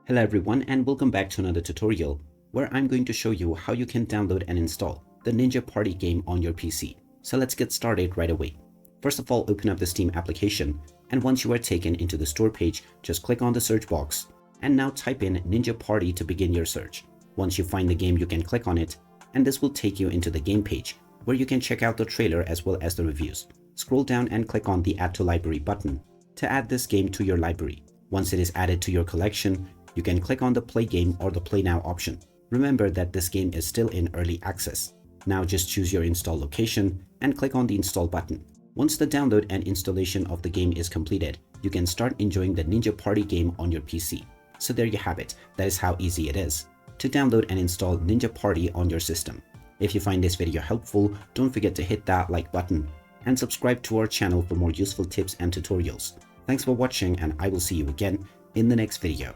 Hello everyone and welcome back to another tutorial where I'm going to show you how you can download and install the Ninja Party game on your PC. So let's get started right away. First of all, open up the Steam application, and once you are taken into the store page, just click on the search box and now type in Ninja Party to begin your search. Once you find the game, you can click on it and this will take you into the game page where you can check out the trailer as well as the reviews. Scroll down and click on the Add to Library button to add this game to your library. Once it is added to your collection, you can click on the Play Game or the Play Now option. Remember that this game is still in early access. Now just choose your install location and click on the Install button. Once the download and installation of the game is completed, you can start enjoying the Ninja Party game on your PC. So there you have it. That is how easy it is to download and install Ninja Party on your system. If you find this video helpful, don't forget to hit that like button and subscribe to our channel for more useful tips and tutorials. Thanks for watching, and I will see you again in the next video.